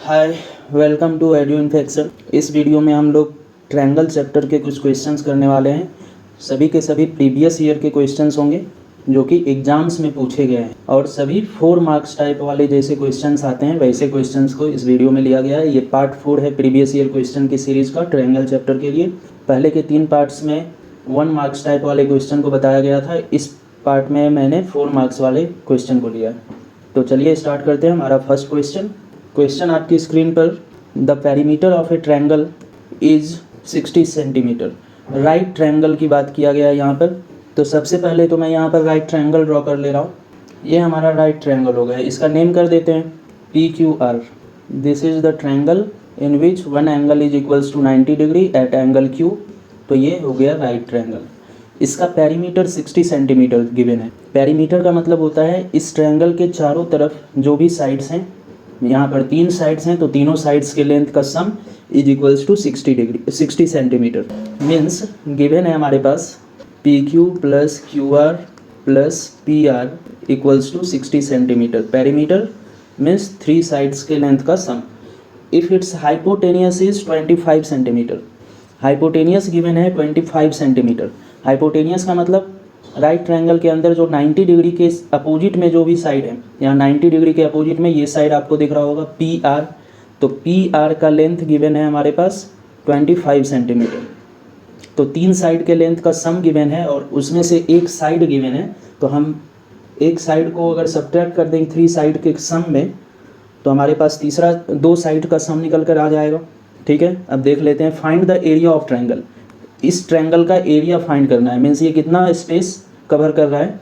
Hi, welcome to Edu Infection. इस video में हम लोग ट्रायंगल चैप्टर के कुछ क्वेश्चंस करने वाले हैं। सभी के सभी प्रीवियस ईयर के क्वेश्चंस होंगे जो कि एग्जाम्स में पूछे गए हैं और सभी 4 मार्क्स टाइप वाले जैसे क्वेश्चंस आते हैं वैसे क्वेश्चंस को इस वीडियो में लिया गया है। ये पार्ट 4 है प्रीवियस ईयर क्वेश्चन की सीरीज़ का ट्रायंगल चैप्टर के लिए। पहले के 3 पार्ट्स में 1 मार्क्स टाइप वाले क्वेश्चन को बताया गया था। इस पार्ट में मैंने 4 मार्क्स वाले क्वेश्चन को लिया है। तो चलिए स्टार्ट करते हैं। हमारा फर्स्ट क्वेश्चन आपकी स्क्रीन पर, the perimeter of A triangle is 60 centimetre. Right triangle की बात किया गया है यहाँ पर। तो सबसे पहले तो मैं यहाँ पर राइट ट्रायंगल ड्रॉ कर ले रहा हूँ। ये हमारा राइट ट्रायंगल हो गया। इसका नेम कर देते हैं PQR। This is the triangle in which one angle is equals to 90 degree at angle Q। तो ये हो गया राइट ट्रायंगल। इसका पेरीमीटर 60 सेंटीमीटर गिवन है। पेरीमीटर का मतलब होता है इस ट्रायंगल के चारों तरफ जो भी साइड्स हैं, यहाँ पर 3 साइड्स हैं तो तीनों साइड्स के लेंथ का sum is equals to 60 centimetre. Means given है हमारे पास PQ plus QR plus PR equals to 60 centimetre. Perimeter means 3 sides के लेंथ का sum. If its hypotenuse is 25 centimetre. Hypotenuse given है 25 सेंटीमीटर। हाइपोटेनियस का मतलब राइट ट्रायंगल के अंदर जो 90 डिग्री के अपोजिट में जो भी साइड है, यहाँ 90 डिग्री के अपोजिट में ये साइड आपको दिख रहा होगा PR। तो PR का लेंथ गिवन है हमारे पास 25 सेंटीमीटर। तो 3 साइड के लेंथ का सम गिवन है और उसमें से एक साइड गिवन है। तो हम एक साइड को अगर सब्ट्रैक्ट कर देंगे 3 साइड के सम में तो हमारे पास तीसरा 2 साइड का सम निकल कर आ जाएगा। ठीक है, अब देख लेते हैं। Find the area of triangle. इस ट्रायंगल का एरिया फाइंड करना है। मीन्स ये कितना स्पेस कवर कर रहा है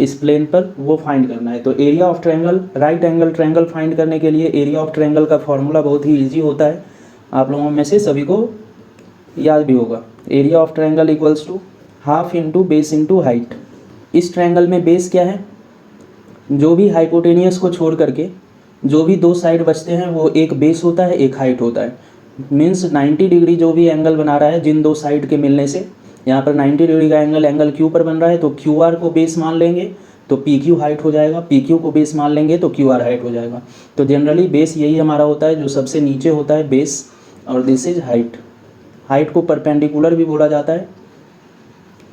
इस प्लेन पर, वो फाइंड करना है। तो area of triangle, right angle triangle find करने के लिए एरिया ऑफ ट्रायंगल का फॉर्मूला बहुत ही इजी होता है। आप लोगों में से सभी को याद भी होगा। Area of triangle equals to half into base into height. इस ट्रायंगल में बेस क्या है? जो भी हाइपोटेनियस को छोड़ करके जो भी 2 साइड बचते हैं वो एक बेस होता है, एक हाइट होता है। मीन्स 90 डिग्री जो भी एंगल बना रहा है जिन 2 साइड के मिलने से, यहाँ पर 90 डिग्री का एंगल Q पर बन रहा है तो QR को बेस मान लेंगे तो PQ हाइट हो जाएगा। PQ को बेस मान लेंगे तो QR हाइट हो जाएगा। तो जनरली बेस यही हमारा होता है जो सबसे नीचे होता है, बेस। और दिस इज हाइट। हाइट को परपेंडिकुलर भी बोला जाता है।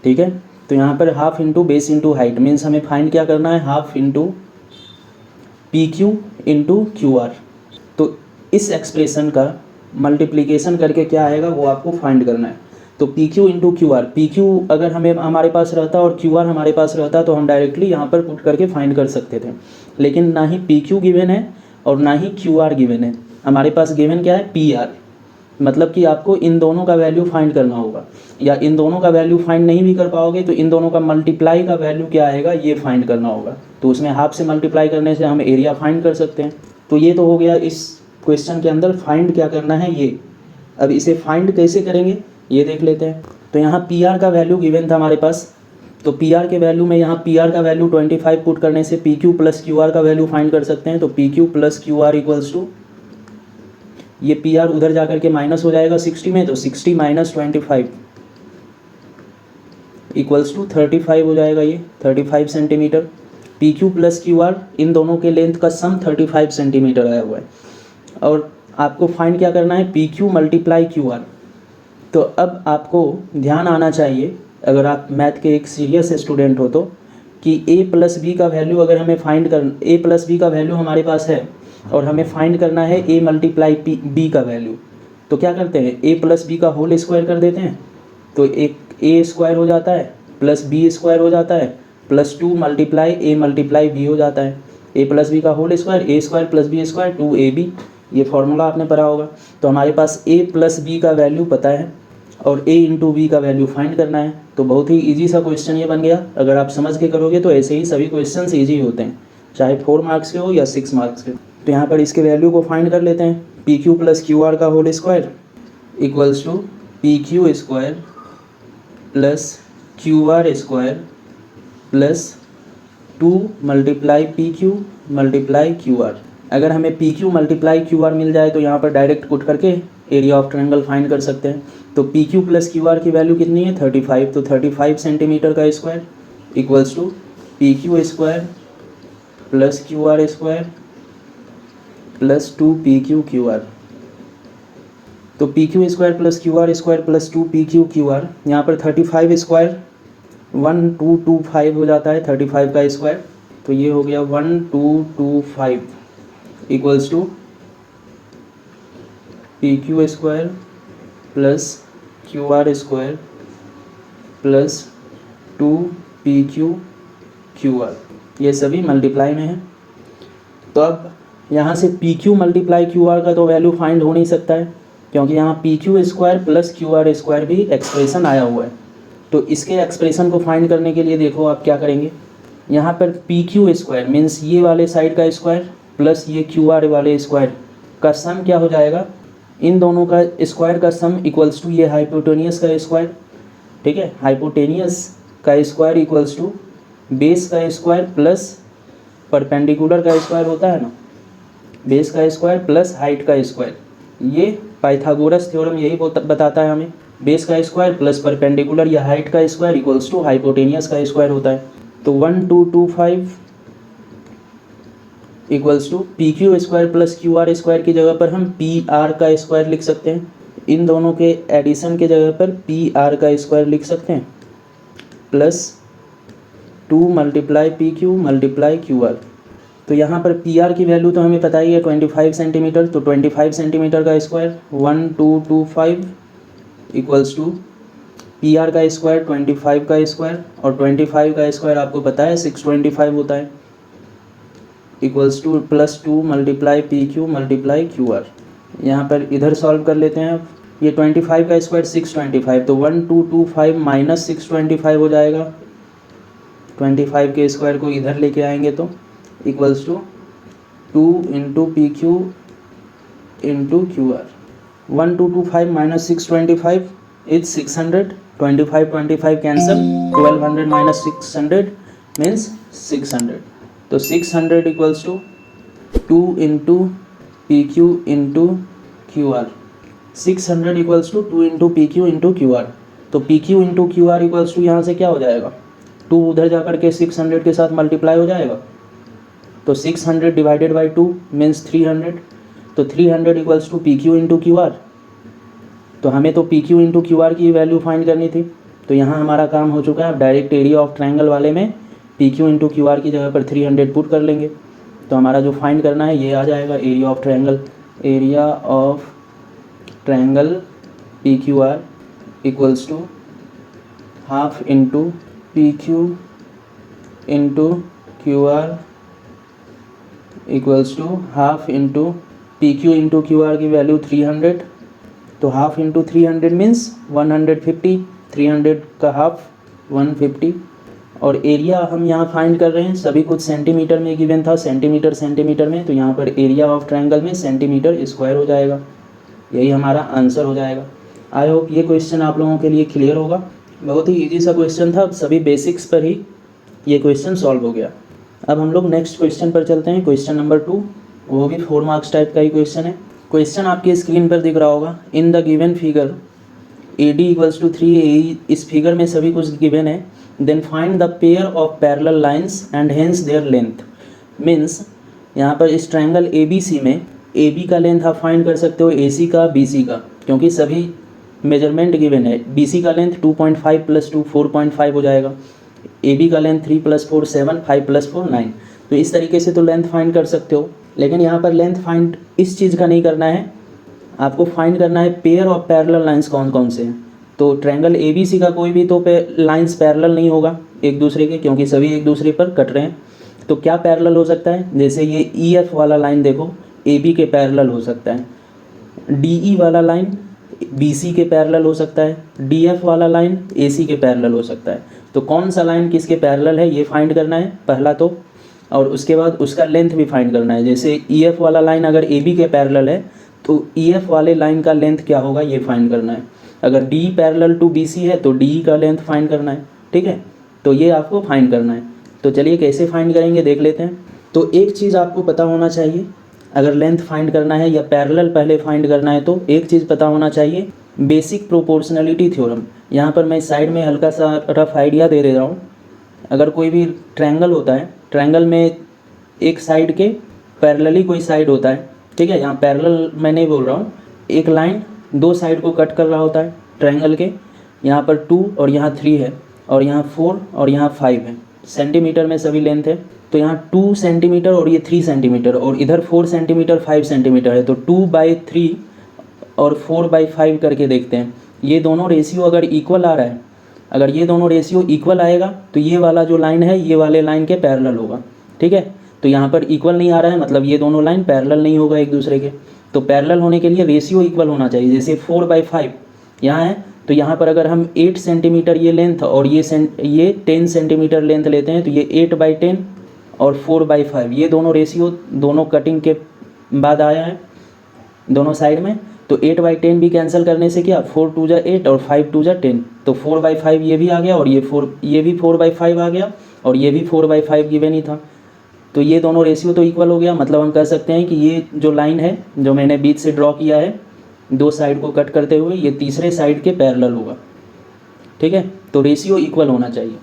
ठीक है, तो यहाँ पर half into base into height. Means हमें फाइंड क्या करना है? Half into PQ into QR। तो इस एक्सप्रेशन का मल्टीप्लिकेशन करके क्या आएगा वो आपको फाइंड करना है। तो PQ इंटू QR, PQ अगर हमें हमारे पास रहता और QR हमारे पास रहता तो हम डायरेक्टली यहाँ पर पुट करके फाइंड कर सकते थे। लेकिन ना ही PQ गिवन है और ना ही QR गिवन है। हमारे पास गिवन क्या है? PR। मतलब कि आपको इन दोनों का वैल्यू फाइंड करना होगा, या इन दोनों का वैल्यू फाइंड नहीं भी कर पाओगे तो इन दोनों का मल्टीप्लाई का वैल्यू क्या आएगा ये फाइंड करना होगा। तो उसमें हाफ से मल्टीप्लाई करने से हम एरिया फाइंड कर सकते हैं। तो ये तो हो गया इस क्वेश्चन के अंदर फाइंड क्या करना है ये। अब इसे फाइंड कैसे करेंगे ये देख लेते हैं। तो यहाँ PR का वैल्यू गिवन था हमारे पास। तो PR के वैल्यू में यहाँ PR का वैल्यू 25 पुट करने से PQ प्लस QR का वैल्यू फाइंड कर सकते हैं। तो PQ plus QR equals to, ये PR उधर जाकर के माइनस हो जाएगा 60 में, तो 60 माइनस 25 इक्वल्स टू 35 हो जाएगा। ये 35 सेंटीमीटर। PQ प्लस QR इन दोनों के लेंथ का सम 35 सेंटीमीटर आया हुआ है। और आपको फाइंड क्या करना है? PQ multiply QR। तो अब आपको ध्यान आना चाहिए अगर आप मैथ के एक सीरियस स्टूडेंट हो तो, कि A प्लस B का वैल्यू अगर हमें फाइंड कर, A प्लस B का वैल्यू हमारे पास है और हमें फाइंड करना है A मल्टीप्लाई B का वैल्यू। तो क्या करते हैं? A प्लस B का होल स्क्वायर कर देते हैं तो एक A स्क्वायर हो जाता है प्लस B स्क्वायर हो जाता है plus 2 multiply A multiply B हो जाता है। A प्लस B का whole square, A square plus B square 2AB। ये फॉर्मूला आपने पढ़ा होगा। तो हमारे पास A प्लस B का वैल्यू पता है और A इंटू B का वैल्यू फाइंड करना है। तो बहुत ही इजी सा क्वेश्चन ये बन गया। अगर आप समझ के करोगे तो ऐसे ही सभी क्वेश्चंस इजी होते हैं, चाहे 4 मार्क्स के हो या 6 मार्क्स के। तो यहाँ पर इसके वैल्यू को फाइंड कर लेते हैं। PQ प्लस QR का whole square equals to PQ square plus QR square plus 2 multiply PQ multiply QR। अगर हमें PQ मल्टीप्लाई QR मिल जाए तो यहाँ पर डायरेक्ट पुट करके एरिया ऑफ ट्रायंगल फाइंड कर सकते हैं। तो PQ प्लस QR की वैल्यू कितनी है? 35। तो 35 सेंटीमीटर का square equals to PQ square plus QR square plus 2PQ QR। तो PQ square plus QR square plus 2PQ QR, यहाँ पर 35 स्क्वायर 1225 हो जाता है, 35 का स्क्वायर, तो ये हो गया 1225 equals to PQ square plus QR square plus 2PQ QR, ये सभी मल्टीप्लाई में है। तो अब यहाँ से PQ मल्टीप्लाई QR का तो वैल्यू फाइंड हो नहीं सकता है, क्योंकि यहाँ PQ square plus QR square भी एक्सप्रेशन आया हुआ है। तो इसके एक्सप्रेशन को फाइंड करने के लिए देखो आप क्या करेंगे, यहाँ पर PQ स्क्वायर मीन्स ये वाले साइड का स्क्वायर प्लस ये QR वाले स्क्वायर का सम क्या हो जाएगा, इन दोनों का स्क्वायर का सम इक्वल्स टू ये हाइपोटेनियस का स्क्वायर, ठीक है, हाइपोटेनियस का स्क्वायर इक्वल्स टू बेस का स्क्वायर प्लस परपेंडिकुलर का स्क्वायर होता है ना, बेस का स्क्वायर प्लस हाइट का स्क्वायर। ये पाइथागोरस थ्योरम यही बताता है हमें, बेस का स्क्वायर प्लस परपेंडिकुलर या हाइट का स्क्वायर इक्वल्स टू हाइपोटेनियस का स्क्वायर होता है। तो 1225 equals to PQ square plus QR square की जगह पर हम PR का स्क्वायर लिख सकते हैं, इन दोनों के एडिशन के जगह पर PR का स्क्वायर लिख सकते हैं, plus 2 multiply PQ multiply QR। तो यहाँ पर PR की वैल्यू तो हमें पता ही है 25 सेंटीमीटर, तो 25 सेंटीमीटर का स्क्वायर 1225 इक्वल्स टू PR का स्क्वायर 25 का स्क्वायर, और 25 का स्क्वायर आपको पता है 625 होता है, equals two plus 2 multiply PQ multiply QR। यहाँ पर इधर सॉल्व कर लेते हैं। अब ये 25 का स्क्वायर 625, तो 1225 माइनस 625 हो जाएगा, 25 के स्क्वायर को इधर लेके आएंगे तो equals to 2 into PQ into QR। 1225 minus 625 is 600, 25 cancel, 1200 minus 600 means 600, तो 600 equals to 2 into PQ into QR। 600 equals to 2 into PQ into QR। तो PQ into QR equals to यहाँ से क्या हो जाएगा, 2 उधर जा कर के 600 के साथ मल्टीप्लाई हो जाएगा, तो 600 डिवाइडेड बाई 2 मीन्स 300, तो 300 equals to PQ into QR। तो हमें तो PQ इंटू QR की वैल्यू फाइंड करनी थी, तो यहाँ हमारा काम हो चुका है। अब डायरेक्ट एरिया ऑफ ट्रायंगल वाले में PQ इंटू QR की जगह पर 300 पुट कर लेंगे, तो हमारा जो फाइंड करना है ये आ जाएगा, area of triangle. Area of triangle PQR equals to half into PQ into QR equals to half into PQ into QR की वैल्यू 300, तो हाफ इंटू 300 मीन्स 150, 300 का हाफ 150, और एरिया हम यहाँ फाइंड कर रहे हैं, सभी कुछ सेंटीमीटर में गिवन था, सेंटीमीटर में, तो यहाँ पर एरिया ऑफ ट्रायंगल में सेंटीमीटर स्क्वायर हो जाएगा, यही हमारा आंसर हो जाएगा। आई होप ये क्वेश्चन आप लोगों के लिए क्लियर होगा। बहुत ही इजी सा क्वेश्चन था, सभी बेसिक्स पर ही ये क्वेश्चन सॉल्व हो गया। अब हम लोग नेक्स्ट क्वेश्चन पर चलते हैं, क्वेश्चन नंबर 2, वो भी 4 मार्क्स टाइप का ही क्वेश्चन है। क्वेश्चन आपकी स्क्रीन पर दिख रहा होगा, in the given figure AD equals to 3AE, इस फिगर में सभी कुछ गिवन है, then find the pair of parallel lines and hence their length. Means यहाँ पर इस ट्रायंगल ABC में AB का लेंथ आप फाइंड कर सकते हो, AC का, BC का, क्योंकि सभी मेजरमेंट गिवन है। BC का लेंथ 2.5 प्लस 2 4.5 हो जाएगा, AB का लेंथ 3 प्लस 4 7, 5 प्लस 4 9, तो इस तरीके से तो लेंथ फाइंड कर सकते हो। लेकिन यहाँ पर लेंथ फाइंड इस चीज़ का नहीं करना है, आपको फाइंड करना है पेयर ऑफ पैरेलल लाइंस कौन कौन से हैं। तो ट्रायंगल ABC का कोई भी तो लाइंस पैरेलल नहीं होगा एक दूसरे के, क्योंकि सभी एक दूसरे पर कट रहे हैं। तो क्या पैरेलल हो सकता है, जैसे ये EF वाला लाइन देखो AB के पैरेलल हो सकता है, DE वाला लाइन BC के पैरेलल हो सकता है, DF वाला लाइन AC के पैरेलल हो सकता है। तो कौन सा लाइन किसके पैरेलल है ये फाइंड करना है पहला तो, और उसके बाद उसका लेंथ भी फाइंड करना है। जैसे EF वाला लाइन अगर AB के पैरेलल है तो EF वाले लाइन का लेंथ क्या होगा ये फाइंड करना है। अगर DE पैरेलल टू BC है तो DE का लेंथ फाइंड करना है, ठीक है, तो ये आपको फाइंड करना है। तो चलिए कैसे फाइंड करेंगे देख लेते हैं। तो एक चीज़ आपको पता होना चाहिए, अगर लेंथ फाइंड करना है या पैरेलल पहले फाइंड करना है तो एक चीज़ पता होना चाहिए, बेसिक प्रोपोर्शनलिटी थ्योरम। यहाँ पर मैं साइड में हल्का सा रफ आइडिया दे रहा हूँ। अगर कोई भी ट्रायंगल होता है, ट्रायंगल में एक साइड के पैरेलली कोई साइड होता है, ठीक है, यहाँ पैरेलल मैं नहीं बोल रहा हूँ। एक लाइन दो साइड को कट कर रहा होता है ट्रायंगल के, यहाँ पर 2 और यहाँ 3 है और यहाँ 4 और यहाँ 5 है, सेंटीमीटर में सभी लेंथ है। तो यहाँ 2 सेंटीमीटर और ये 3 सेंटीमीटर और इधर 4 सेंटीमीटर 5 सेंटीमीटर है। तो 2/3 और 4/5 करके देखते हैं, ये दोनों रेशियो अगर इक्वल आ रहा है, अगर ये दोनों रेशियो इक्वल आएगा तो ये वाला जो लाइन है ये वाले लाइन के पैरेलल होगा। ठीक है, तो यहाँ पर इक्वल नहीं आ रहा है, मतलब ये दोनों लाइन पैरेलल नहीं होगा एक दूसरे के। तो पैरेलल होने के लिए रेशियो इक्वल होना चाहिए। जैसे 4/5 यहाँ है, तो यहाँ पर अगर हम 8 सेंटीमीटर ये लेंथ और ये 10 सेंटीमीटर लेंथ लेते हैं, तो ये 8/10 और 4/5 ये दोनों रेशियो दोनों कटिंग के बाद आया है दोनों साइड में। तो 8/10 भी कैंसिल करने से क्या, 4 2 जा 8 और 5 2 जा 10, तो 4/5 ये भी आ गया और ये भी 4/5 आ गया और ये भी 4/5 गिवन ही था। तो ये दोनों रेशियो तो इक्वल हो गया। मतलब हम कह सकते हैं कि ये जो लाइन है जो मैंने बीच से ड्रॉ किया है दो साइड को कट करते हुए, ये तीसरे साइड के पैरेलल होगा। ठीक है, तो रेशियो इक्वल होना चाहिए।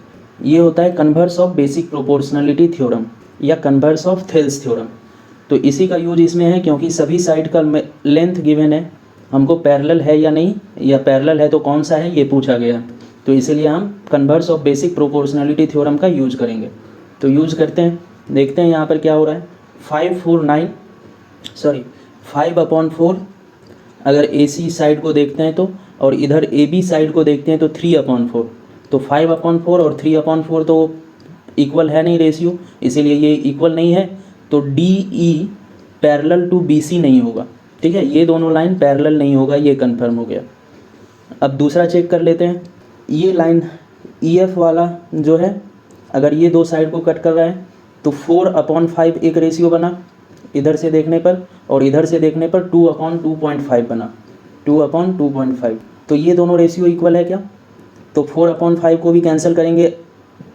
ये होता है converse of basic proportionality theorem या कन्वर्स ऑफ थेल्स थ्योरम। तो इसी का यूज इसमें है क्योंकि सभी साइड का लेंथ गिवन है, हमको पैरेलल है या नहीं, या पैरेलल है तो कौन सा है ये पूछा गया। तो इसीलिए हम converse of basic proportionality theorem का यूज करेंगे। तो यूज करते हैं, देखते हैं यहाँ पर क्या हो रहा है। 5/4 अगर AC साइड को देखते हैं तो, और इधर AB साइड को देखते हैं तो 3/4। तो 5/4 और 3/4 तो इक्वल है नहीं रेशियो, इसीलिए ये इक्वल नहीं है। तो DE पैरेलल टू BC नहीं होगा। ठीक है, ये दोनों लाइन पैरेलल नहीं होगा, ये कंफर्म हो गया। अब दूसरा चेक कर लेते हैं। ये लाइन EF वाला जो है, अगर ये दो साइड को कट कर रहा है तो 4/5 एक रेशियो बना इधर से देखने पर, और इधर से देखने पर 2/2.5 बना, 2/2.5। तो ये दोनों रेशियो इक्वल है क्या? तो 4/5 को भी कैंसिल करेंगे,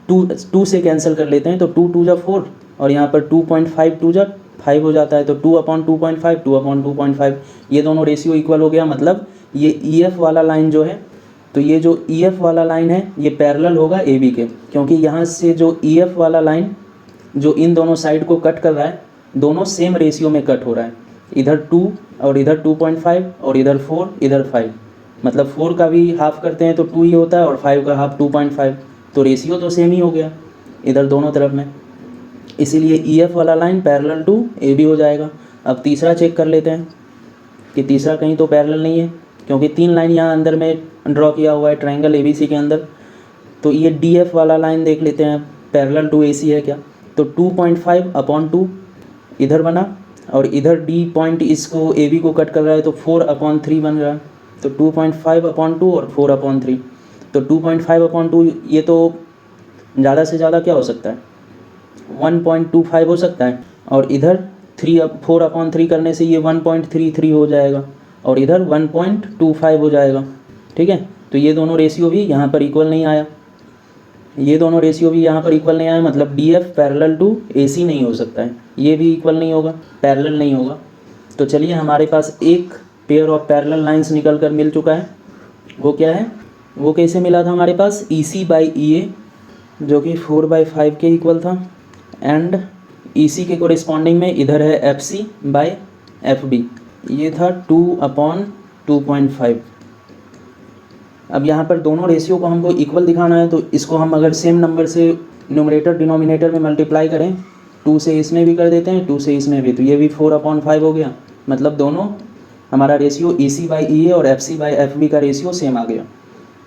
2 से कैंसिल कर लेते हैं, तो 2 2 जा 4 और यहाँ पर 2.5 2 जा 5 हो जाता है। तो 2/2.5 2/2.5 ये दोनों रेशियो इक्वल हो गया। मतलब ये EF वाला लाइन जो है, तो ये जो EF वाला लाइन है ये पैरेलल होगा AB के, क्योंकि यहाँ से जो EF वाला लाइन जो इन दोनों साइड को कट कर रहा है दोनों सेम रेशियो में कट हो रहा है। इधर 2 और इधर 2.5 और इधर 4 इधर 5, मतलब 4 का भी हाफ करते हैं तो 2 ही होता है और 5 का हाफ 2.5, तो रेशियो तो सेम ही हो गया इधर दोनों तरफ में। इसीलिए EF वाला लाइन पैरेलल टू AB हो जाएगा। अब तीसरा चेक कर लेते हैं कि तीसरा कहीं तो पैरेलल नहीं है, क्योंकि 3 लाइन यहाँ अंदर में ड्रॉ किया हुआ है ट्रायंगल ABC के अंदर। तो ये DF वाला लाइन देख लेते हैं पैरेलल टू AC है क्या। तो 2.5/2 इधर बना और इधर D पॉइंट इसको AB को कट कर रहा है तो 4/3 बन रहा है। तो 2.5/2 और 4/3, तो 2.5/2 ये तो ज़्यादा से ज़्यादा क्या हो सकता है, 1.25 हो सकता है। और इधर 4/3 करने से ये 1.33 हो जाएगा और इधर 1.25 हो जाएगा। ठीक है, तो ये दोनों रेशियो भी यहाँ पर इक्वल नहीं आया, ये दोनों रेशियो भी यहाँ पर इक्वल नहीं आया। मतलब DF पैरेलल टू AC नहीं हो सकता है, ये भी इक्वल नहीं होगा, पैरेलल नहीं होगा। तो चलिए हमारे पास एक पेयर ऑफ पैरेलल लाइंस निकल कर मिल चुका है। वो क्या है, वो कैसे मिला था हमारे पास, EC/EA जो कि 4/5 के इक्वल था, एंड EC के कोरिस्पॉन्डिंग में इधर है FC/FB, ये था 2/2.5। अब यहाँ पर दोनों रेशियो को हमको इक्वल दिखाना है, तो इसको हम अगर सेम नंबर से न्यूमरेटर डिनोमिनेटर में मल्टीप्लाई करें, 2 से इसमें भी कर देते हैं 2 से इसमें भी, तो ये भी 4/5 हो गया। मतलब दोनों हमारा रेशियो EC/EA और FC/FB का रेशियो सेम आ गया।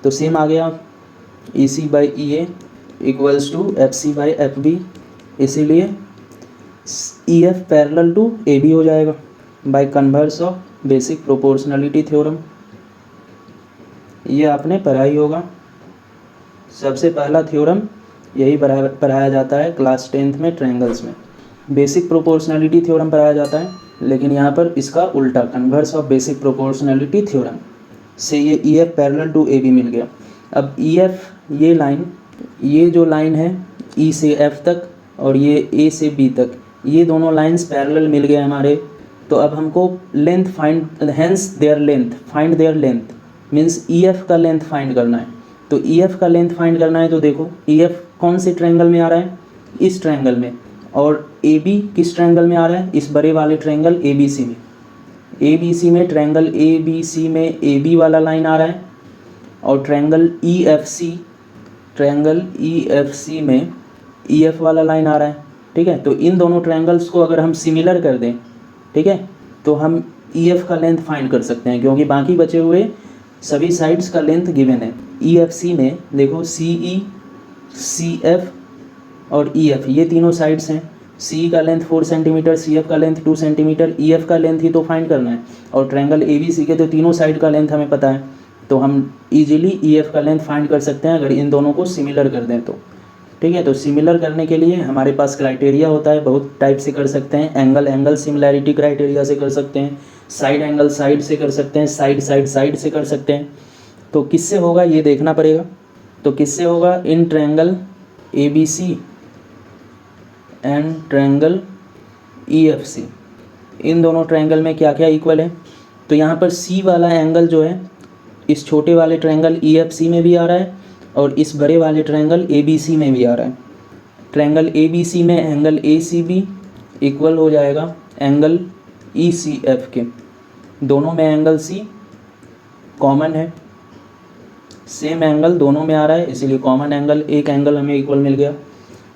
तो सेम आ गया EC/EA इक्वल्स टू FC/FB, इसीलिए EF पैरेलल टू AB हो जाएगा by converse of basic proportionality theorem. ये आपने पढ़ा ही होगा, सबसे पहला थ्योरम यही पढ़ाया जाता है क्लास 10th में ट्रायंगल्स में। बेसिक प्रोपोर्शनलिटी थ्योरम पढ़ाया जाता है, लेकिन यहाँ पर इसका उल्टा converse of basic proportionality theorem से ये EF पैरेलल टू AB मिल गया। अब EF ये लाइन, ये जो लाइन है E से F तक और ये A से B तक, ये दोनों लाइंस पैरेलल मिल गए हमारे। तो अब हमको length find, hence their length, find their length means EF का लेंथ फाइंड करना है। तो EF का लेंथ फाइंड करना है, तो देखो EF कौन से ट्रायंगल में आ रहा है, इस ट्रायंगल में, और AB किस ट्रायंगल में आ रहा है, इस बड़े वाले ट्रायंगल ABC में। ए बी सी में ट्रायंगल ए बी सी में ए बी वाला लाइन आ रहा है और ट्रायंगल ई एफ सी में ई एफ वाला लाइन आ रहा है, ठीक है। तो इन दोनों ट्रायंगल्स को अगर हम सिमिलर कर दें, ठीक है, तो हम ई एफ का लेंथ फाइंड कर सकते हैं, क्योंकि बाकी बचे हुए सभी साइड्स का लेंथ गिवन है। ई एफ सी में देखो सी ई, सी एफ और ई एफ, ये तीनों साइड्स हैं। सी का लेंथ 4 सेंटीमीटर, सी एफ का लेंथ 2 सेंटीमीटर, ई एफ का लेंथ ही तो फाइंड करना है। और ट्रायंगल ए बी सी के तो तीनों साइड का लेंथ हमें पता है, तो हम इजीली ई एफ का लेंथ फाइंड कर सकते हैं अगर इन दोनों को सिमिलर कर दें तो, ठीक है। तो सिमिलर करने के लिए हमारे पास क्राइटेरिया होता है, बहुत टाइप से कर सकते हैं। एंगल सिमिलैरिटी क्राइटेरिया से कर सकते हैं, साइड एंगल साइड से कर सकते हैं, साइड से कर सकते हैं। तो किससे होगा ये देखना पड़ेगा। तो किससे होगा, इन triangle A B C and triangle E F C, इन दोनों ट्रायंगल में क्या क्या इक्वल है। तो यहाँ पर सी वाला एंगल जो है इस छोटे वाले ट्रायंगल ई एफ सी में भी आ रहा है और इस बड़े वाले ट्रायंगल ए बी सी में भी आ रहा है। ट्रायंगल ए बी सी में angle A C B equal हो जाएगा एंगल ई सी एफ के। दोनों में एंगल सी कॉमन है, सेम एंगल दोनों में आ रहा है, इसीलिए कॉमन एंगल, एक एंगल हमें इक्वल मिल गया,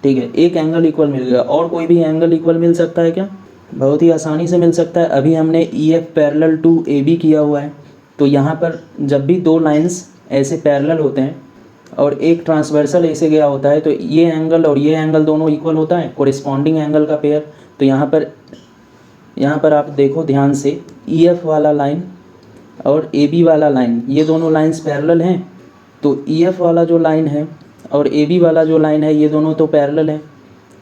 ठीक है। एक एंगल इक्वल मिल गया। और कोई भी एंगल इक्वल मिल सकता है क्या? बहुत ही आसानी से मिल सकता है। अभी हमने E F parallel to A B किया हुआ है, तो यहाँ पर जब भी दो लाइंस ऐसे पैरेलल होते हैं और एक ट्रांसवर्सल ऐसे गया होता है, तो ये एंगल और ये एंगल दोनों इक्वल होता है, कोरिस्पॉन्डिंग एंगल का पेयर। तो यहाँ पर आप देखो ध्यान से, ई एफ वाला लाइन और ए बी वाला लाइन, ये दोनों लाइंस पैरेलल हैं। तो ई एफ वाला जो लाइन है और ए बी वाला जो लाइन है, ये दोनों तो पैरेलल हैं।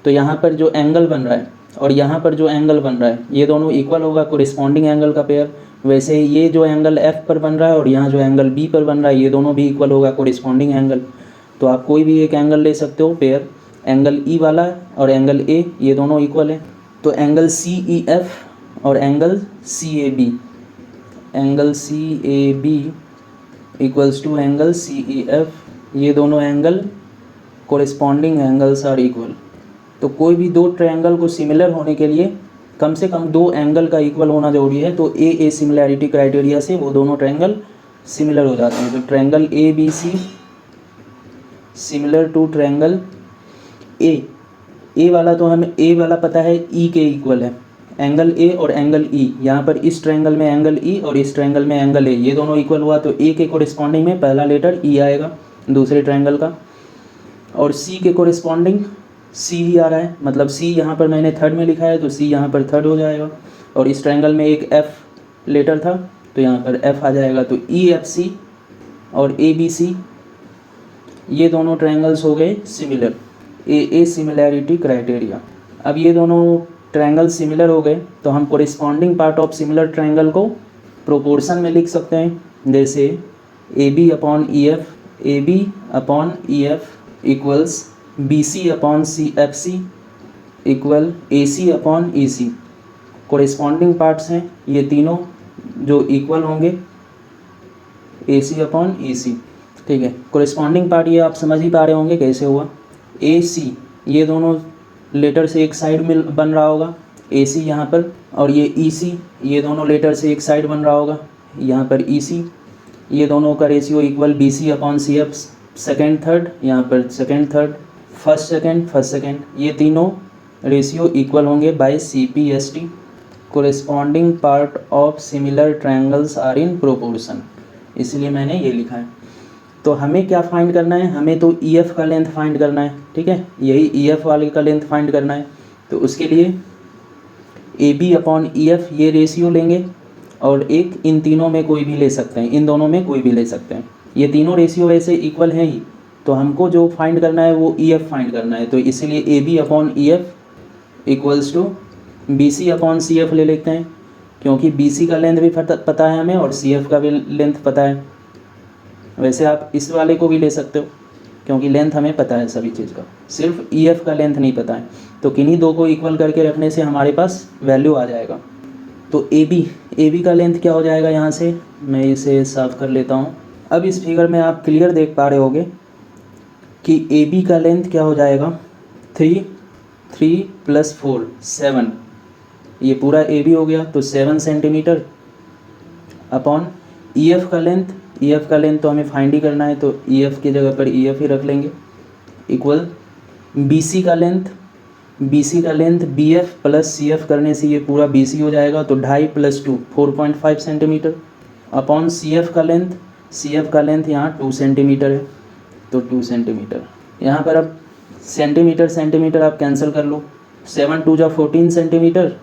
तो यहाँ पर जो एंगल बन रहा है और यहाँ पर जो एंगल बन रहा है, ये दोनों इक्वल होगा, कोरिस्पॉन्डिंग एंगल का पेयर। वैसे ही ये जो एंगल एफ पर बन रहा है और यहाँ जो एंगल बी पर बन रहा है, ये दोनों भी इक्वल होगा, कोरिस्पॉन्डिंग एंगल। तो आप कोई भी एक एंगल ले सकते हो पेयर, एंगल ई वाला और एंगल ए, ये दोनों इक्वल है। तो एंगल सी ई एफ और angle C A B, angle C A B equals to angle C E F, ये दोनों angle corresponding angles are equal. तो कोई भी दो ट्रायंगल को सिमिलर होने के लिए कम से कम दो एंगल का इक्वल होना जरूरी है। तो ए सिमिलैरिटी क्राइटेरिया से वो दोनों ट्रायंगल सिमिलर हो जाते हैं। तो triangle A B C similar to triangle A वाला, तो हमें ए वाला पता है ई के इक्वल है, एंगल ए और एंगल ई। यहाँ पर इस ट्रायंगल में एंगल ई और इस ट्रायंगल में एंगल ए, ये दोनों इक्वल हुआ, तो ए के कोरिस्पॉन्डिंग में पहला लेटर ई आएगा दूसरे ट्रायंगल का। और सी के कोरिस्पॉन्डिंग सी ही आ रहा है, मतलब सी यहाँ पर मैंने थर्ड में लिखा है, तो सी यहाँ पर थर्ड हो जाएगा। और इस ट्रायंगल में एक एफ लेटर था, तो यहाँ पर एफ आ जाएगा। तो ई एफ सी और ए बी सी, ये दोनों ट्रायंगल्स हो गए सिमिलर, ए सिमिलैरिटी क्राइटेरिया। अब ये दोनों ट्रायंगल सिमिलर हो गए, तो हम corresponding part of similar triangle को प्रोपोर्शन में लिख सकते हैं। जैसे A B upon E F, A B upon E F equals B C upon C F C equal A C upon E C. Corresponding parts हैं ये तीनों जो इक्वल होंगे ए सी अपॉन ई सी, ठीक है। कोरिस्पॉन्डिंग पार्ट ये आप समझ ही पा रहे होंगे कैसे हुआ। ए सी, ये दोनों लेटर से एक साइड में बन रहा होगा, ए सी यहाँ पर, और ये ई सी, ये दोनों लेटर से एक साइड बन रहा होगा यहाँ पर ई सी। ये दोनों का ratio equal B C upon C F, second third, यहाँ पर सेकेंड थर्ड, फर्स्ट सेकेंड, ये तीनों रेशियो इक्वल होंगे by C P S T. Corresponding part of similar triangles are in proportion, इसलिए मैंने ये लिखा है। तो हमें क्या फाइंड करना है, हमें तो ई एफ का लेंथ फाइंड करना है, ठीक है, यही ई एफ वाले का लेंथ फाइंड करना है। तो उसके लिए A B upon E F ये रेशियो लेंगे, और एक इन तीनों में कोई भी ले सकते हैं, इन दोनों में कोई भी ले सकते हैं। ये तीनों रेशियो वैसे इक्वल हैं ही, तो हमको जो फाइंड करना है वो ई एफ फाइंड करना है। तो इसलिए A B upon E F equals to B C upon C F ले लेते हैं, क्योंकि बी सी का लेंथ भी पता है हमें और सी एफ का भी लेंथ पता है। वैसे आप इस वाले को भी ले सकते हो, क्योंकि लेंथ हमें पता है सभी चीज़ का, सिर्फ ई एफ का लेंथ नहीं पता है। तो किन्हीं दो को इक्वल करके रखने से हमारे पास वैल्यू आ जाएगा। तो ए बी का लेंथ क्या हो जाएगा, यहाँ से मैं इसे साफ कर लेता हूँ। अब इस फिगर में आप क्लियर देख पा रहे होगे कि ए बी का लेंथ क्या हो जाएगा, 3 + 4 7, ये पूरा ए बी हो गया, तो 7 सेंटीमीटर अपॉन ई एफ का लेंथ, ई एफ का लेंथ तो हमें फाइंड ही करना है तो ई एफ की जगह पर ई एफ ही रख लेंगे, इक्वल बी सी का लेंथ, बी सी का length B F plus C F करने से ये पूरा बी सी हो जाएगा तो 2.5 + 2 4.5 सेंटीमीटर, अपॉन सी एफ का लेंथ, सी एफ का लेंथ यहाँ 2 सेंटीमीटर है तो 2 सेंटीमीटर। यहाँ पर अब सेंटीमीटर सेंटीमीटर आप कैंसिल कर लो, 7 × 2 = 14 centimetre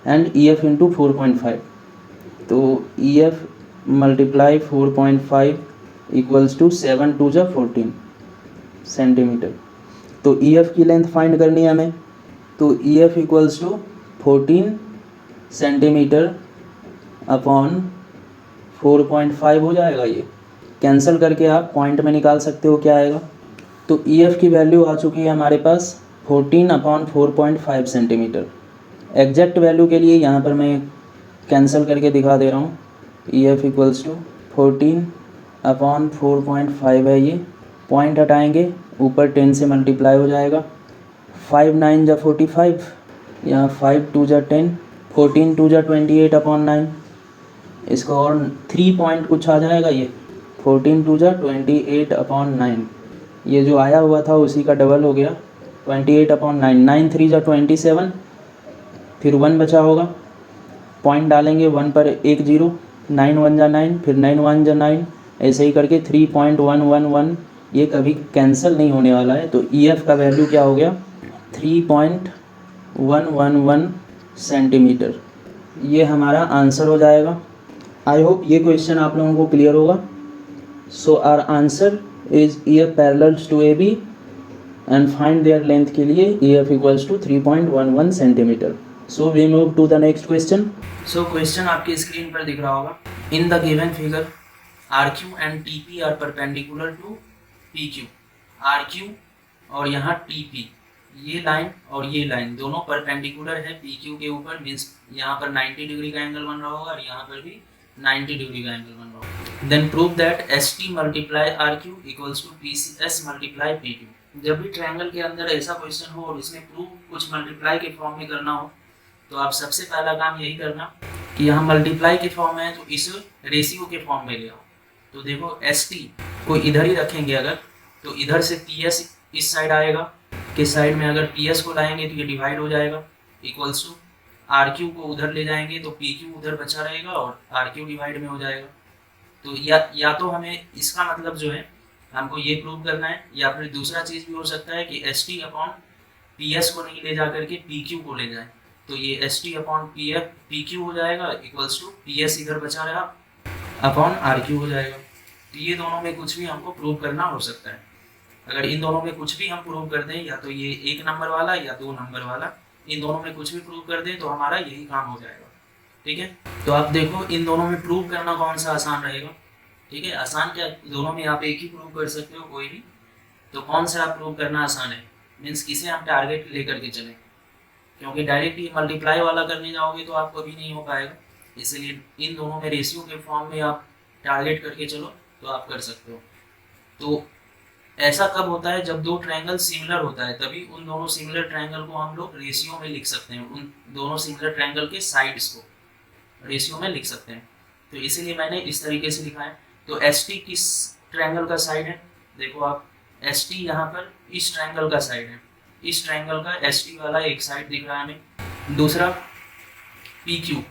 and E F into 4.5, तो E F multiply 4.5 equals to 7 × 2 = 14 centimetre. तो ई एफ की लेंथ फाइंड करनी है हमें, तो E F equals to 14 centimetre upon 4.5 हो जाएगा। ये कैंसिल करके आप पॉइंट में निकाल सकते हो क्या आएगा। तो ई एफ की वैल्यू आ चुकी है हमारे पास 14/4.5 सेंटीमीटर। एग्जैक्ट वैल्यू के लिए यहाँ पर मैं कैंसिल करके दिखा दे रहा हूँ। ई एफ इक्वल्स टू 14/4.5 है, ये पॉइंट हटाएंगे ऊपर 10 से मल्टीप्लाई हो जाएगा, 5 × 9 = 45, यहाँ 5 × 2 = 10, 14 × 2 = 28/9, इसका और 3 पॉइंट कुछ आ जाएगा, ये 14 × 2 = 28/9, ये जो आया हुआ था उसी का डबल हो गया 28/9, 9 × 3 = 27, फिर 1 बचा होगा, पॉइंट डालेंगे 1 पर 1 0, 9 × 1 = 9, फिर 9 × 1 = 9, ऐसे ही करके 3.111, ये कभी कैंसिल नहीं होने वाला है। तो ई एफ का वैल्यू क्या हो गया 3.111 सेंटीमीटर, ये हमारा आंसर हो जाएगा। आई होप ये क्वेश्चन आप लोगों को क्लियर होगा। So our answer is E F parallels to A B and find their length के लिए E F equals to 3.11 centimetre. So we move to the next question. So question आपकी screen पर दिख रहा होगा। In the given figure R Q and T P are perpendicular to P Q. R Q और यहाँ T P, ये line और ये लाइन दोनों परपेंडिकुलर है पी क्यू के ऊपर, मीन्स यहाँ पर 90 डिग्री का एंगल बन रहा होगा और यहाँ पर भी 90 डिग्री का एंगल बन रहा होगा। Then prove that S T multiply R Q equals to P C S multiply P Q. जब भी ट्रायंगल के अंदर ऐसा क्वेश्चन हो और इसमें प्रूव कुछ मल्टीप्लाई के फॉर्म में करना हो तो आप सबसे पहला काम यही करना कि यहाँ मल्टीप्लाई के फॉर्म में है तो इस रेशियो के फॉर्म में ले आओ। तो देखो एस टी को इधर ही रखेंगे अगर, तो इधर से पी एस इस साइड आएगा, किस साइड में अगर पी एस को लाएंगे तो ये डिवाइड हो जाएगा, इक्वल्स टू आर क्यू को उधर ले जाएंगे तो पी क्यू उधर बचा रहेगा और आर क्यू डिवाइड में हो जाएगा। तो या तो हमें इसका मतलब जो है हमको ये प्रूव करना है, या फिर दूसरा चीज़ भी हो सकता है कि S T upon P S को नहीं ले जा करके पी क्यू को ले जाए, तो ये S T upon P Q हो जाएगा इक्वल्स टू पी एस इधर बचा रहा अपॉन आर क्यू हो जाएगा। तो ये दोनों में कुछ भी हमको प्रूव करना हो सकता है। अगर इन दोनों में कुछ भी हम प्रूव कर दें, या तो ये 1 नंबर वाला या 2 नंबर वाला, इन दोनों में कुछ भी प्रूव कर दें तो हमारा यही काम हो जाएगा। ठीक है, तो आप देखो इन दोनों में प्रूव करना कौन सा आसान रहेगा। ठीक है, आसान क्या, दोनों में आप एक ही प्रूव कर सकते हो कोई भी, तो कौन सा आप प्रूव करना आसान है, मीन्स किसे हम टारगेट लेकर के चलें, क्योंकि डायरेक्ट ही मल्टीप्लाई वाला करने जाओगे तो आपको भी नहीं हो पाएगा। इसलिए इन दोनों में रेशियो के फॉर्म में आप टारगेट करके चलो तो आप कर सकते हो। तो ऐसा कब होता है, जब दो ट्रायंगल सिमिलर होता है तभी उन दोनों सिमिलर ट्रायंगल को हम लोग रेशियो में लिख सकते हैं, उन दोनों सिमिलर ट्रायंगल के साइड्स को रेशियो में लिख सकते हैं। तो इसीलिए मैंने इस तरीके से लिखा है। तो एस टी किस ट्रायंगल का साइड है, देखो आप एस टी यहाँ पर इस ट्रायंगल का साइड है, इस ट्रायंगल का एस टी वाला एक साइड दिख रहा है हमें। दूसरा पी क्यू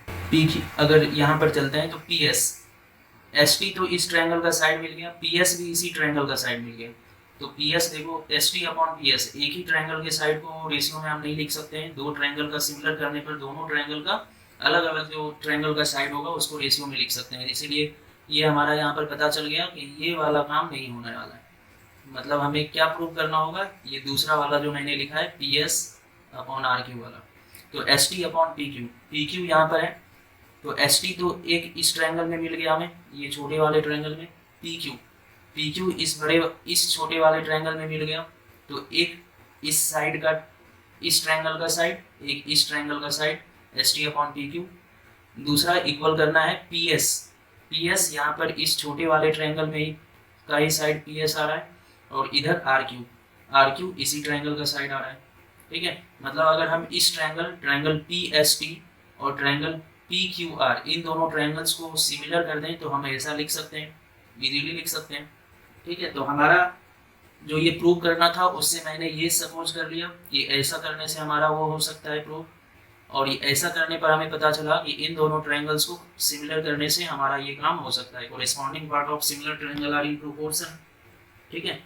अगर यहाँ पर चलते हैं तो पी एस, एस टी तो इस ट्रायंगल का साइड मिल गया, पी एस भी इसी ट्रायंगल का साइड मिल गया। तो पी एस देखो S T upon P S, एक ही ट्रायंगल के साइड को रेशियो में हम नहीं लिख सकते हैं, दो ट्रायंगल का सिमिलर करने पर दोनों ट्रायंगल का अलग अलग जो ट्रायंगल का साइड होगा उसको रेशियो में लिख सकते हैं। इसीलिए ये हमारा यहाँ पर पता चल गया कि ये वाला काम नहीं होने वाला है। मतलब हमें क्या प्रूव करना होगा, ये दूसरा वाला जो मैंने लिखा है P S upon R Q वाला। तो S T upon P Q यहाँ पर है, तो एस टी तो एक इस ट्रायंगल में मिल गया हमें, ये छोटे वाले ट्रायंगल में, पी क्यू इस छोटे वाले ट्रायंगल में मिल गया। तो एक इस साइड का, इस ट्रायंगल का साइड, एक इस ट्रायंगल का side, S T upon P Q. दूसरा इक्वल करना है पी एस यहाँ पर इस छोटे वाले ट्रायंगल में ही का ही साइड पी एस आ रहा है, और इधर आर क्यू इसी ट्रायंगल का साइड आ रहा है। ठीक है, मतलब अगर हम इस ट्रायंगल पी एस टी और ट्रायंगल पी क्यू आर, इन दोनों ट्रायंगल्स को सिमिलर कर दें तो हम ऐसा लिख सकते हैं, इजीली लिख सकते हैं। ठीक है, तो हमारा जो ये प्रूव करना था उससे मैंने ये सपोज कर लिया कि ऐसा करने से हमारा वो हो सकता है प्रूव, और ये ऐसा करने पर हमें पता चला कि इन दोनों ट्रायंगल्स को सिमिलर करने से हमारा ये काम हो सकता है। Corresponding part of similar triangle are in proportion. ठीक है,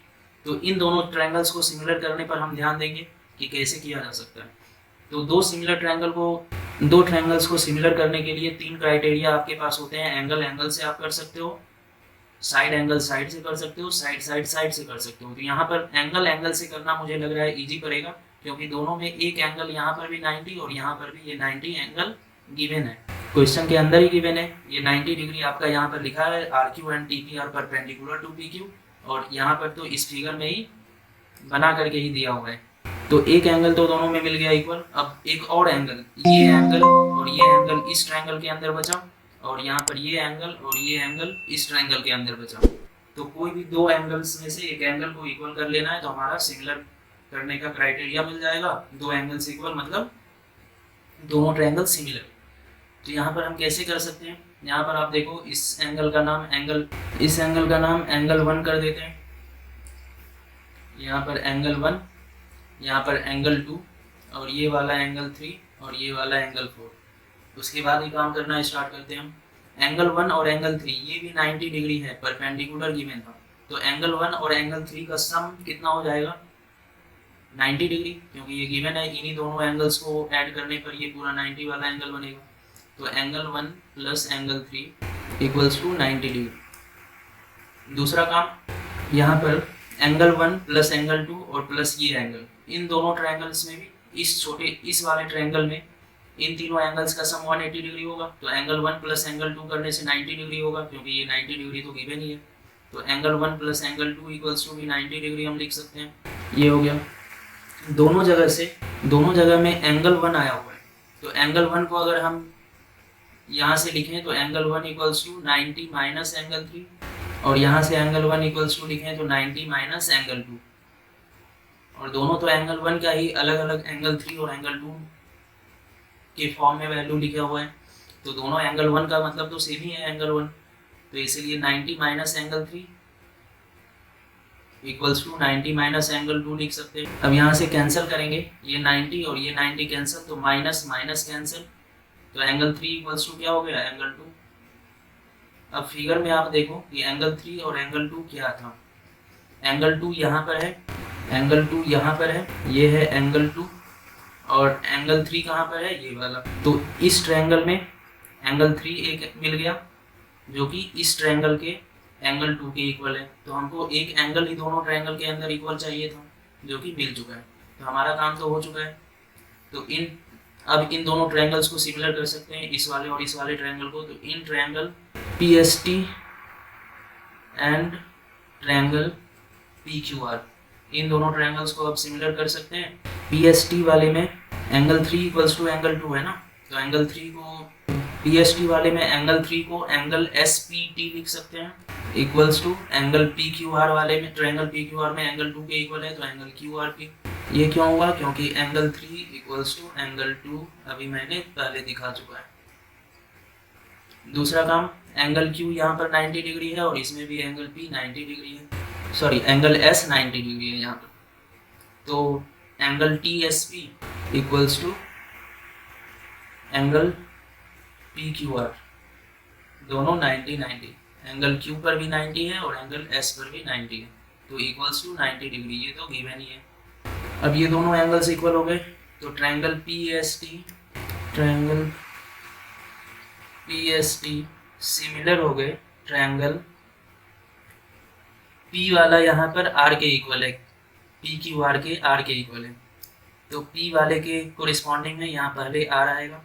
तो इन दोनों ट्रायंगल्स को सिमिलर करने पर हम ध्यान देंगे कि कैसे किया जा सकता है। तो दो ट्रायंगल्स को सिमिलर करने के लिए 3 क्राइटेरिया आपके पास होते हैं। एंगल से आप कर सकते हो, साइड एंगल साइड से कर सकते हो, साइड से कर सकते हो। तो यहाँ पर एंगल से करना मुझे लग रहा है इजी पड़ेगा, क्योंकि दोनों में एक एंगल यहाँ पर भी 90 और यहाँ पर भी ये 90 एंगल गिवन है, क्वेश्चन के अंदर ही गिवन है। ये 90 डिग्री आपका यहाँ पर लिखा है, R Q and T P are perpendicular to P Q, और यहाँ पर तो इस फिगर में ही बना करके ही दिया हुआ है। तो एक एंगल तो दोनों में मिल गया इक्वल। अब एक और एंगल, ये एंगल और ये एंगल इस ट्रायंगल के अंदर बचा, और यहाँ पर ये एंगल और ये एंगल इस ट्रायंगल के अंदर बचा। तो कोई भी दो एंगल्स में से एक एंगल को इक्वल कर लेना है तो हमारा सिमिलर करने का क्राइटेरिया मिल जाएगा। दो एंगल्स इक्वल मतलब दोनों ट्रायंगल सिमिलर। तो यहाँ पर हम कैसे कर सकते हैं, यहाँ पर आप देखो, इस एंगल का नाम एंगल 1 कर देते हैं। यहाँ पर एंगल 1, यहाँ पर एंगल 2, और ये वाला एंगल 3 और ये वाला एंगल 4। उसके बाद ये काम करना स्टार्ट करते हैं हम। एंगल 1 और एंगल 3 ये भी 90 डिग्री है, परपेंडिकुलर गिवन था। तो एंगल 1 और एंगल 3 का सम कितना हो जाएगा, 90 डिग्री, क्योंकि ये गिवन है। इन्हीं दोनों एंगल्स को ऐड करने पर ये पूरा 90 वाला एंगल बनेगा। तो angle 1 plus angle 3 equals to 90 degree. दूसरा काम, यहाँ पर एंगल 1 प्लस एंगल 2 और प्लस ये एंगल, इन दोनों ट्रायंगल्स में भी इस वाले ट्रायंगल में इन तीनों एंगल्स का सम 180 डिग्री होगा। तो एंगल 1 प्लस एंगल 2 करने से 90 डिग्री होगा, क्योंकि ये 90 डिग्री तो गिवन ही है। तो angle 1 plus angle 2 equals to भी 90 डिग्री हम लिख सकते हैं। ये हो गया। दोनों जगह में एंगल 1 आया हुआ है, तो एंगल 1 को अगर हम यहाँ से लिखें तो angle 1 equals to 90 minus angle 3, और यहाँ से एंगल 1 इक्वल्स टू लिखें तो 90 माइनस एंगल 2। और दोनों तो एंगल 1 का ही अलग अलग एंगल 3 और एंगल 2 के फॉर्म में वैल्यू लिखा हुआ है। तो दोनों एंगल 1 का मतलब तो सेम ही है, एंगल 1। तो इसलिए 90 minus angle 3 equals to 90 minus angle 2 लिख सकते हैं। अब यहाँ से कैंसिल करेंगे, ये 90 और ये 90 कैंसिल, तो माइनस माइनस कैंसिल, तो एंगल 3 इक्वल्स टू क्या हो गया, एंगल 2। अब फिगर में आप देखो कि एंगल 3 और एंगल 2 क्या था। एंगल 2 यहाँ पर है, एंगल 2 यहाँ पर है, ये है एंगल 2, और एंगल 3 कहाँ पर है, ये वाला। तो इस ट्रायंगल में एंगल 3 एक मिल गया, जो कि इस ट्रायंगल के एंगल 2 के इक्वल है। तो हमको एक एंगल ही दोनों ट्रायंगल के अंदर इक्वल चाहिए था, जो कि मिल चुका है। तो हमारा काम तो हो चुका है। तो अब इन दोनों ट्रायंगल्स को सिमिलर कर सकते हैं, इस वाले और इस वाले ट्रायंगल को। तो in triangle PST and triangle PQR, इन दोनों ट्रायंगल्स को अब सिमिलर कर सकते हैं। PST वाले में एंगल 3 इक्वल्स टू एंगल 2 है ना, तो एंगल 3 को PST वाले में एंगल 3 को एंगल SPT लिख सकते हैं, इक्वल्स टू एंगल PQR वाले में, ट्रायंगल PQR में एंगल 2 के इक्वल है, तो एंगल QRP। ये क्यों हुआ, क्योंकि एंगल 3 इक्वल्स टू एंगल 2 अभी मैंने पहले दिखा चुका है। दूसरा काम, एंगल Q यहाँ पर 90 डिग्री है और इसमें भी एंगल P 90 डिग्री है, सॉरी एंगल S 90 डिग्री है यहाँ पर। तो angle TSP equals to angle PQR, दोनों 90 एंगल Q पर भी 90 है और एंगल S पर भी 90 है, तो इक्वल्स टू 90 डिग्री। ये तो गिवन ही है। अब ये दोनों एंगल्स इक्वल हो गए, तो ट्रायंगल PST सिमिलर हो गए ट्रायंगल P वाला, यहाँ पर R के इक्वल है, PQR के R के इक्वल है। तो P वाले के कोरिस्पॉन्डिंग में यहाँ पहले R आएगा,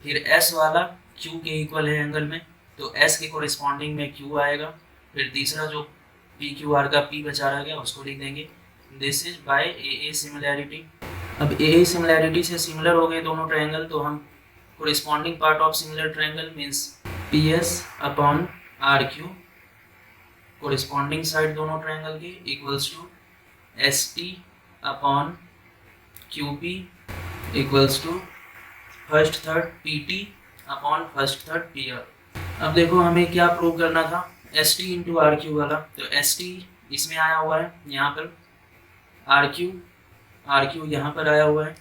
फिर S वाला Q के इक्वल है एंगल में, तो S के कोरिस्पॉन्डिंग में Q आएगा, फिर तीसरा जो PQR का P बचा रह गया उसको लिख देंगे। This is by AA similarity. अब AA सिमिलैरिटी से सिमिलर हो गए दोनों ट्रायंगल, तो हम corresponding part of similar triangle means PS upon RQ, corresponding side दोनों ट्रायंगल की, equals to ST upon QP equals to first third PT upon first third PR। अब देखो हमें क्या प्रूव करना था, ST इंटू RQ वाला। तो ST इसमें आया हुआ है यहाँ पर, RQ यहाँ पर आया हुआ है,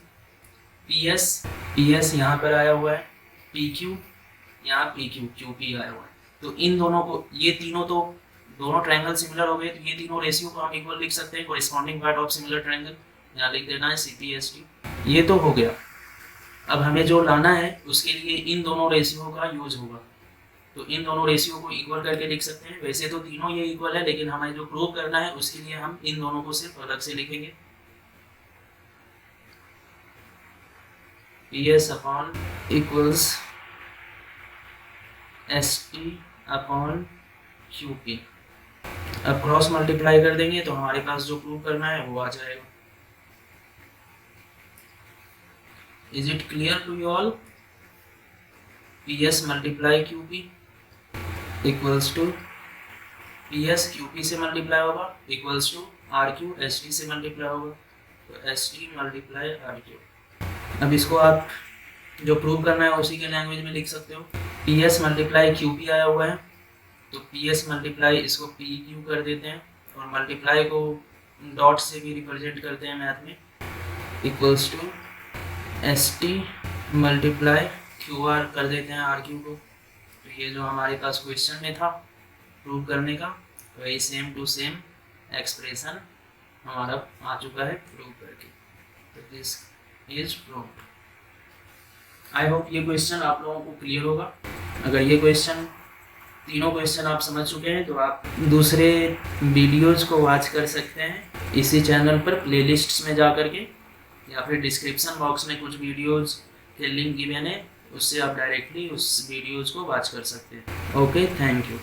PS यहाँ पर आया हुआ है, PQ यहाँ QP आया हुआ है। तो इन दोनों को, ये तीनों तो दोनों ट्रायंगल सिमिलर हो गए, तो ये तीनों रेशियो को हम इक्वल लिख सकते हैं। Corresponding part of similar triangle यहाँ लिख देना है CPST। ये तो हो गया। अब हमें जो लाना है उसके लिए इन दोनों रेशियो का यूज होगा। तो इन दोनों रेशियो को इक्वल करके लिख सकते हैं। वैसे तो तीनों ये इक्वल है, लेकिन हमें जो प्रूव करना है उसके लिए हम इन दोनों को सिर्फ अलग से लिखेंगे। PS upon equals ST upon QP। अब क्रॉस मल्टीप्लाई कर देंगे तो हमारे पास जो प्रूव करना है वो आ जाएगा। Is it clear to you all? PS multiply QP equals to PS QP से मल्टीप्लाई होगा इक्वल्स टू RQ ST से मल्टीप्लाई होगा, तो ST मल्टीप्लाई RQ। अब इसको आप जो प्रूव करना है उसी के लैंग्वेज में लिख सकते हो। PS मल्टीप्लाई QP आया हुआ है, तो PS मल्टीप्लाई इसको PQ कर देते हैं, और मल्टीप्लाई को डॉट से भी रिप्रेजेंट करते हैं मैथ में, equals to ST multiply QR कर देते हैं RQ को। तो ये जो हमारे पास क्वेश्चन में था प्रूव करने का, वही सेम टू सेम एक्सप्रेशन हमारा आ चुका है प्रूव करके। तो this is proved. I hope ये क्वेश्चन आप लोगों को क्लियर होगा। अगर ये क्वेश्चन, तीनों क्वेश्चन आप समझ चुके हैं तो आप दूसरे वीडियोज को वॉच कर सकते हैं इसी चैनल पर प्लेलिस्ट्स में जा कर के, या फिर डिस्क्रिप्शन बॉक्स में कुछ वीडियोज के लिंक गिवन है, उससे आप डायरेक्टली उस वीडियोज को वॉच कर सकते हैं। Okay, thank you.